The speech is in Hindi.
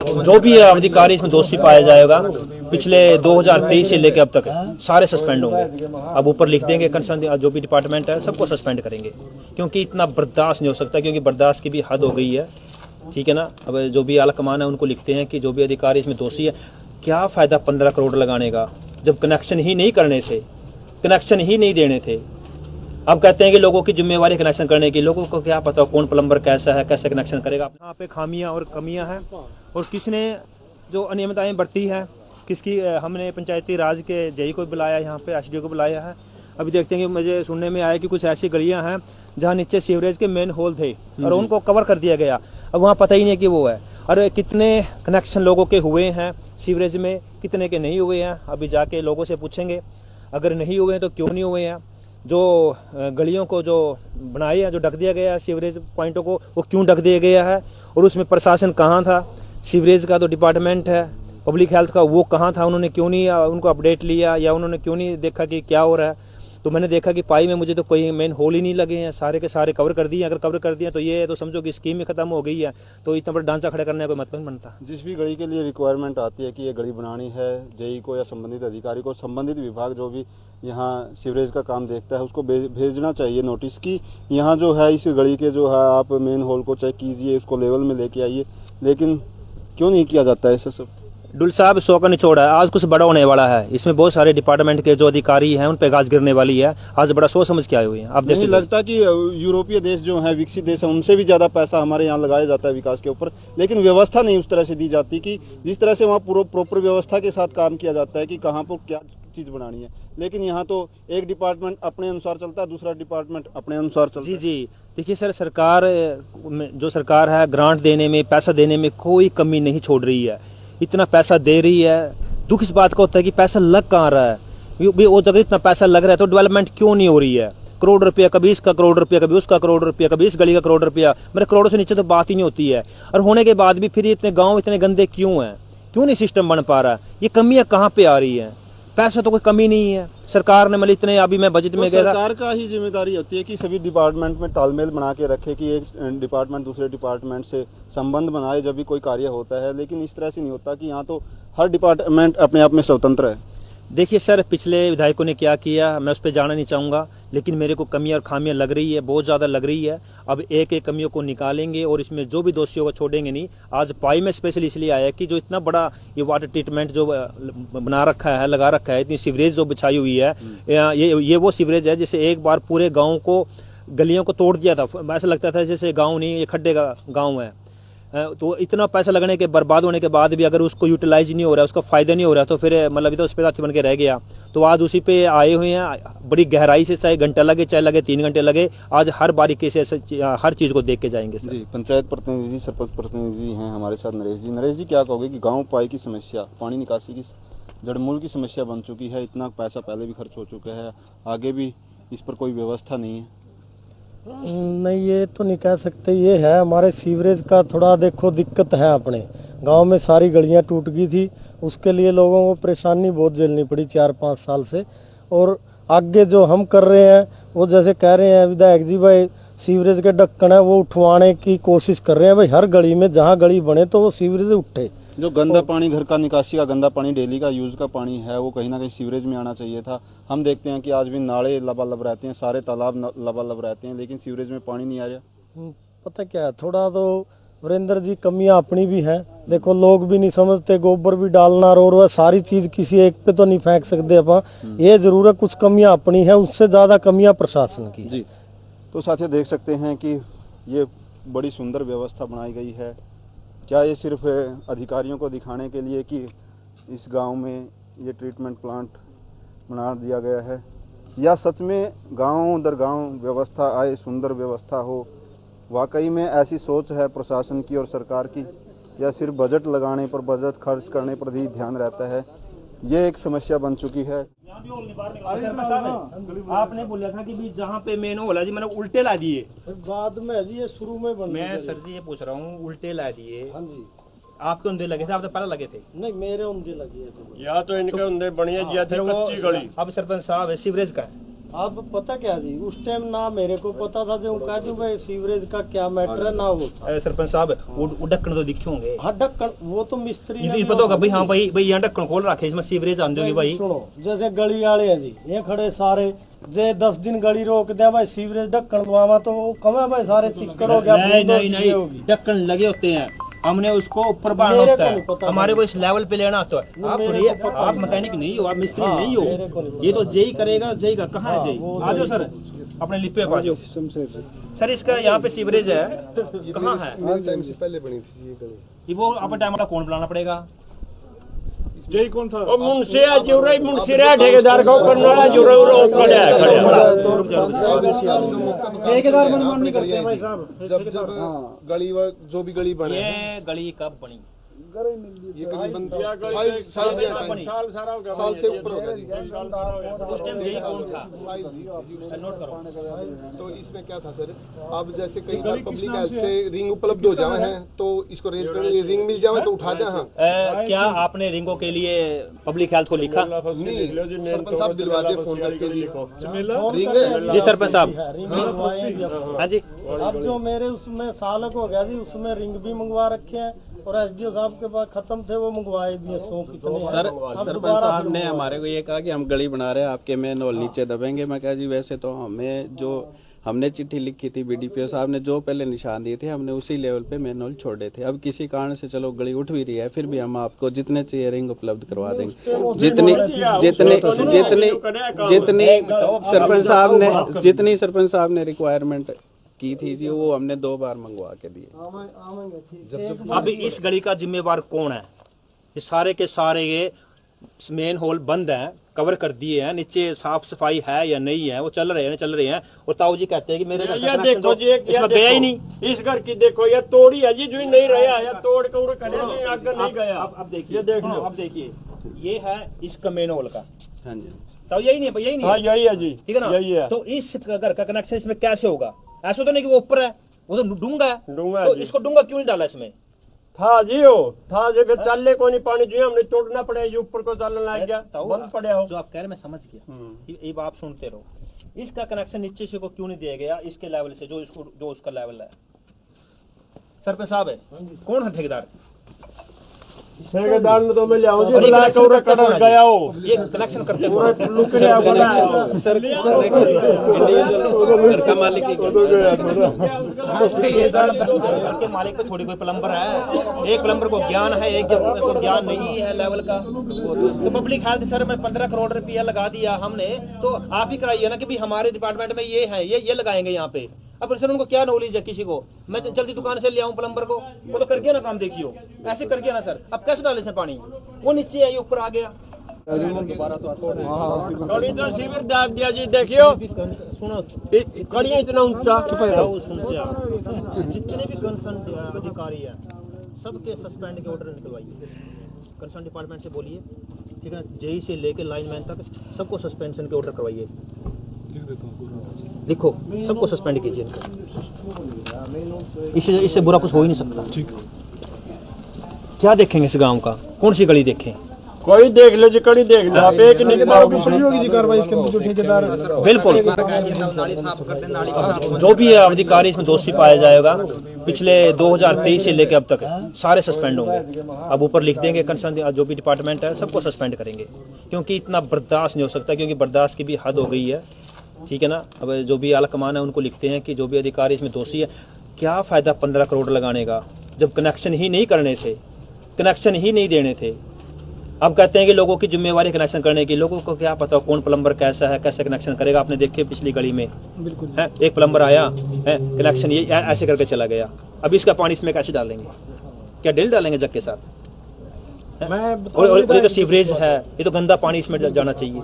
जो भी अधिकारी इसमें दोषी पाया जाएगा पिछले 2023 से लेकर अब तक सारे सस्पेंड होंगे। अब ऊपर लिख देंगे कंसर्न जो भी डिपार्टमेंट है सबको सस्पेंड करेंगे, क्योंकि इतना बर्दाश्त नहीं हो सकता, क्योंकि बर्दाश्त की भी हद हो गई है। ठीक है ना। अब जो भी आला कमान है उनको लिखते हैं कि जो भी अधिकारी इसमें दोषी है, क्या फायदा 15 करोड़ लगाने का जब कनेक्शन ही नहीं करने थे, कनेक्शन ही नहीं देने थे। अब कहते हैं कि लोगों की जिम्मेवारी कनेक्शन करने की, लोगों को क्या पता कौन प्लम्बर कैसा है, कैसे कनेक्शन करेगा। यहाँ पे खामियां और कमियां हैं और किसने जो अनियमितताएं बरती है, किसकी हमने पंचायती राज के जेई को बुलाया, यहाँ पे एसडीओ को बुलाया है। अभी देखते हैं कि मुझे सुनने में आया कि कुछ ऐसी गलियां हैं जहाँ नीचे सीवरेज के मेन होल थे और उनको कवर कर दिया गया। अब वहाँ पता ही नहीं कि वो है। और कितने कनेक्शन लोगों के हुए हैं सीवरेज में, कितने के नहीं हुए हैं, अभी जाके लोगों से पूछेंगे। अगर नहीं हुए हैं तो क्यों नहीं हुए हैं। जो गलियों को जो बनाई है, जो ढक दिया गया है सीवरेज पॉइंटों को, वो क्यों ढक दिया गया है और उसमें प्रशासन कहाँ था। सीवरेज का तो डिपार्टमेंट है, पब्लिक हेल्थ का, वो कहाँ था, उन्होंने क्यों नहीं उनको अपडेट लिया या उन्होंने क्यों नहीं देखा कि क्या हो रहा है। तो मैंने देखा कि पाई में मुझे तो कोई मेन होल ही नहीं लगे हैं, सारे के सारे कवर कर दिए। अगर कवर कर दिए तो ये तो समझो कि स्कीम ही खत्म हो गई है, तो इतना बड़ा ढांचा खड़ा करने का कोई मतलब नहीं बनता। जिस भी गली के लिए रिक्वायरमेंट आती है कि ये गली बनानी है, जेई को या संबंधित अधिकारी को, संबंधित विभाग जो भी यहाँ सीवरेज का काम देखता है उसको भेजना चाहिए नोटिस कि यहाँ जो है इस गली के जो है आप मेन होल को चेक कीजिए, इसको लेवल में लेके आइए। लेकिन क्यों नहीं किया जाता है ऐसा सब। डुल साहब 100 का निचोड़ा है, आज कुछ बड़ा होने वाला है। इसमें बहुत सारे डिपार्टमेंट के जो अधिकारी हैं उन पे गाज गिरने वाली है। आज बड़ा सोच समझ के आए हुए हैं। आप नहीं लगता कि यूरोपीय देश जो है, विकसित देश है, उनसे भी ज्यादा पैसा हमारे यहाँ लगाया जाता है विकास के ऊपर, लेकिन व्यवस्था नहीं उस तरह से दी जाती कि जिस तरह से वहाँ प्रॉपर व्यवस्था के साथ काम किया जाता है कि कहाँ पर क्या चीज बनानी है। लेकिन यहाँ तो एक डिपार्टमेंट अपने अनुसार चलता है, दूसरा डिपार्टमेंट अपने अनुसार चलता है। जी देखिए सर, सरकार जो सरकार है ग्रांट देने में, पैसा देने में कोई कमी नहीं छोड़ रही है। इतना पैसा दे रही है। दुख इस बात का होता है कि पैसा लग कहाँ रहा है। वो जगह इतना पैसा लग रहा है तो डेवलपमेंट क्यों नहीं हो रही है। करोड़ रुपया, कभी इसका करोड़ रुपया, कभी उसका करोड़ रुपया, कभी इस गली का करोड़ रुपया, मेरे करोड़ों से नीचे तो बात ही नहीं होती है। और होने के बाद भी फिर इतने गाँव इतने गंदे क्यों हैं, क्यों नहीं सिस्टम बन पा रहा है। ये कमियां कहाँ पे आ रही है। पैसा तो कोई कमी नहीं है। सरकार ने मतलब इतने, अभी मैं बजट में गया था, सरकार का ही जिम्मेदारी होती है कि सभी डिपार्टमेंट में तालमेल बना के रखे कि एक डिपार्टमेंट दूसरे डिपार्टमेंट से संबंध बनाए जब भी कोई कार्य होता है। लेकिन इस तरह से नहीं होता कि यहाँ तो हर डिपार्टमेंट अपने आप में स्वतंत्र है। देखिए सर, पिछले विधायकों ने क्या किया मैं उस पर जाना नहीं चाहूँगा, लेकिन मेरे को कमियां और खामियां लग रही है, बहुत ज़्यादा लग रही है। अब एक एक कमियों को निकालेंगे और इसमें जो भी दोषियों को छोड़ेंगे नहीं। आज पाई में स्पेशली इसलिए आया कि जो इतना बड़ा ये वाटर ट्रीटमेंट जो बना रखा है, लगा रखा है, इतनी सीवरेज जो बिछाई हुई है, ये वो सीवरेज है जिसे एक बार पूरे गाँव को, गलियों को तोड़ दिया था। ऐसा लगता था जैसे गाँव नहीं, ये खड्डे का गाँव है। तो इतना पैसा लगने के, बर्बाद होने के बाद भी अगर उसको यूटिलाइज नहीं हो रहा है, उसका फायदा नहीं हो रहा, तो फिर मतलब तो उस पर साथी बन के रह गया। तो आज उसी पे आए हुए हैं बड़ी गहराई से, चाहे घंटा लगे चाहे लगे 3 घंटे लगे, आज हर बारीकी से हर चीज को देख के जाएंगे। जी, पंचायत प्रतिनिधि, सरपंच प्रतिनिधि हैं हमारे साथ नरेश जी। नरेश जी, क्या कहोगे कि गाँव पाई की समस्या, पानी निकासी की जड़मूल की समस्या बन चुकी है, इतना पैसा पहले भी खर्च हो चुका है, आगे भी इस पर कोई व्यवस्था नहीं है। नहीं, ये तो नहीं कह सकते। ये है हमारे सीवरेज का थोड़ा देखो दिक्कत है। अपने गांव में सारी गलियां टूट गई थी, उसके लिए लोगों को परेशानी बहुत झेलनी पड़ी 4-5 साल से। और आगे जो हम कर रहे हैं वो जैसे कह रहे हैं विधायक जी भाई, सीवरेज के ढक्कन है वो उठवाने की कोशिश कर रहे हैं भाई। हर गली में जहाँ गली बने तो वो सीवरेज उठे। जो गंदा पानी, घर का निकासी का गंदा पानी, डेली का यूज का पानी है, वो कहीं ना कहीं सीवरेज में आना चाहिए था। हम देखते हैं कि आज भी नाले लबालब रहते हैं, सारे तालाब लबालब रहते हैं, लेकिन सीवरेज में पानी नहीं आ रहा। पता क्या है, थोड़ा तो वीरेंद्र जी कमियां अपनी भी हैं। देखो लोग भी नहीं समझते, गोबर भी डालना रो सारी चीज किसी एक पे तो नहीं फेंक सकते अपन। ये जरूर है कुछ कमियां अपनी है, उससे ज्यादा कमियां प्रशासन की। जी, तो साथियों देख सकते हैं कि ये बड़ी सुंदर व्यवस्था बनाई गई है। क्या ये सिर्फ अधिकारियों को दिखाने के लिए कि इस गांव में ये ट्रीटमेंट प्लांट बना दिया गया है, या सच में गांव दर गांव व्यवस्था आए, सुंदर व्यवस्था हो। वाकई में ऐसी सोच है प्रशासन की और सरकार की, या सिर्फ बजट लगाने पर, बजट खर्च करने पर ही ध्यान रहता है। ये एक समस्या बन चुकी है। आपने बोला था कि भी जहाँ पे मेन होल है जी, मैंने उल्टे ला दिए बाद में जी, ये शुरू में बन। मैं सर जी ये पूछ रहा हूँ, उल्टे ला दिए। हाँ जी, आपके उंधे लगे थे, आप तो पहले लगे थे। नहीं मेरे उंधे लगी है या तो इनके उंधे बढ़िया जिया थे, कच्ची गली। अब सरपंच साहब है, सीवरेज का है, अब पता क्या जी, उस टाइम ना मेरे को पता था, जो कह दूं भाई सीवरेज का क्या मैटर है ना वो था। सरपंच साहब वो ढक्कन तो दिखे होंगे। हाँ ढक्कन वो तो मिस्त्री ये पता होगा भाई, हाँ भाई भाई यहाँ ढक्कन खोल रखे इसमें सीवरेज आंदे होगी भाई। सुनो, जैसे गली वाले हैं जी, ये खड़े सारे जे 10 दिन गली रोक दे भाई, सीवरेज ढक्कन लुआवा तो वो कम है भाई, सारे चिक्कर हो गया। नहीं ढक्कन लगे होते हैं, हमने उसको ऊपर बढ़ाना होता है, हमारे को इस लेवल पे लेना होता है। आप मैकेनिक नहीं हो, आप मिस्त्री नहीं हो, ये तो जेई करेगा। जेई का कहाँ है जेई? आ जाओ सर अपने लिपे पर। सर इसका यहाँ पे सीवरेज है कहाँ है? पहले बनी थी ये गली। वो आप टाइम कौन बुलाना पड़ेगा? जय कौन था? मुंशिया जुरई मुंशिया ठेकेदार को करनाला जुरई खड़ा है ठेकेदार मनमान नहीं करते भाई साहब। जब गली जो भी गली बने, ये गली कब बनी? ये गली बन साल से ऊपर हो गया। उस टाइम यही कौन था? नोट करो। तो इसमें क्या था सर, अब जैसे कई बार पब्लिक हेल्थ से रिंग उपलब्ध हो जाए हैं तो इसको रेंज करने लिए रिंग मिल जाए तो उठा जाए। हाँ, क्या आपने रिंगों के लिए पब्लिक हेल्थ को लिखा? नहीं, सरपंच साहब दिलवा दे फोन करके रिंग है जी सरपंच साहब। हाँ जी, अब जो मेरे उसमें सालक हो गया जी, उसमें रिंग भी मंगवा रखे हैं और एसडीओ साहब के पास खत्म थे, वो मंगवाए भी हैं। 100 कितने सरपंच साहब ने हमारे को ये कहा कि हम गली बना रहे हैं, आपके मेन हॉल नीचे दबेंगे। मैं कहा जी वैसे तो हमें जो हमने चिट्ठी लिखी थी बीडीपीओ साहब ने जो पहले निशान दिए थे, हमने उसी लेवल पे मेन हॉल छोड़े थे। अब किसी कारण से चलो गली उठ भी रही है, फिर भी हम आपको जितने चाहिए रिंग उपलब्ध करवा देंगे। जितनी सरपंच साहब ने रिक्वायरमेंट की थी जी, वो हमने 2 बार मंगवा के दिए। अब इस गली का जिम्मेवार कौन है? ये सारे के सारे ये मेन हॉल बंद हैं, कवर कर दिए हैं, नीचे साफ सफाई है या नहीं है, वो चल रहे हैं। और ताऊ जी कहते हैं कि मेरे ये देखो जी, इसमें गया ही नहीं। इस घर की देखो, ये तोड़ी है जी, जो नहीं रहा है तोड़ के आगे नहीं गया। अब देखिए, अब देखिए ये है इसका मेन हॉल का। हाँ जी, तो यही नहीं, यही नहीं। हाँ यही है जी, ठीक है ना? यही है। तो इस घर का कनेक्शन इसमें कैसे होगा? ऐसा तो नहीं कि वो ऊपर है, वो तो डूंगा है। डूंगा तो जी। इसको डूंगा क्यों नहीं डाला इसमें? था जी, वो था जब चलने को नहीं पानी जो हमने तोड़ना पड़े, ये ऊपर को चलने लग गया, बंद पड़े हो। जो आप कह रहे हैं मैं समझ गया, ये आप सुनते रहो। इसका कनेक्शन नीचे से को क्यों नहीं दिया गया इसके लेवल से, जो उसका लेवल है? सरपंच साहब है, कौन है ठेकेदार? ठेकेदार में तो मैं लियाऊं जी, बुला के उरे कटर गया हो, ये कनेक्शन करते हैं पूरा लुक गया बना घर का मालिक ही ये सर घर के मालिक पे थोड़ी कोई प्लम्बर है। एक प्लम्बर को ज्ञान है, एक को ज्ञान नहीं है लेवल का। तो पब्लिक हेल्थ सर में 15 करोड़ रुपया लगा दिया हमने, तो आप ही कराइए ना कि भाई हमारे डिपार्टमेंट में ये है, ये लगाएंगे यहाँ पे। अब सर उनको क्या नॉलेज है किसी को? मैं जल्दी दुकान से ले आऊं प्लम्बर को, वो तो कर गया ना काम, देखियो ऐसे कर गया ना सर। अब कैसे डाले से पानी? वो नीचे है, ये ऊपर आ गया। थोड़ी तो शिविर डाल दिया जी, देखियो सुनो कड़िया इतना ऊंचा। जितने भी कंसर्न अधिकारी है सबके सस्पेंड के ऑर्डर निकलवाइए, कंसर्न डिपार्टमेंट से बोलिए, ठीक है? जेई से लेके लाइनमैन तक सबको सस्पेंशन के ऑर्डर करवाइए। लिखो, सबको सस्पेंड कीजिए। इससे बुरा कुछ हो ही नहीं सकता। क्या देखेंगे इस गांव का? कौन सी गली देखें? कोई देख लो जी, कड़ी देख लो आप, एक नहीं होगी जी कार्रवाई इसके अंदर जो ठेकेदार। बिल्कुल, जो भी अधिकारी इसमें दोषी पाया जाएगा, पिछले 2023 से लेकर अब तक सारे सस्पेंड होंगे। अब ऊपर लिख देंगे कंसर्न जो भी डिपार्टमेंट है सबको सस्पेंड करेंगे, क्योंकि इतना बर्दाश्त नहीं हो सकता, क्योंकि बर्दाश्त की भी हद हो गई है। ठीक है ना? अब जो भी आला कमान है उनको लिखते हैं कि जो भी अधिकारी इसमें दोषी है, क्या फायदा 15 करोड़ लगाने का जब कनेक्शन ही नहीं करने थे, कनेक्शन ही नहीं देने थे। अब कहते हैं कि लोगों की जिम्मेवारी कनेक्शन करने की। लोगों को क्या पता कौन प्लम्बर कैसा है, कैसे कनेक्शन करेगा? आपने देखे पिछली गली में बिल्कुल है, एक प्लम्बर आया है, कनेक्शन ये ऐसे करके चला गया। अब इसका पानी इसमें कैसे डालेंगे? क्या डेल डालेंगे जग के साथ? और ये तो सीवरेज है, ये तो गंदा पानी इसमें जाना चाहिए।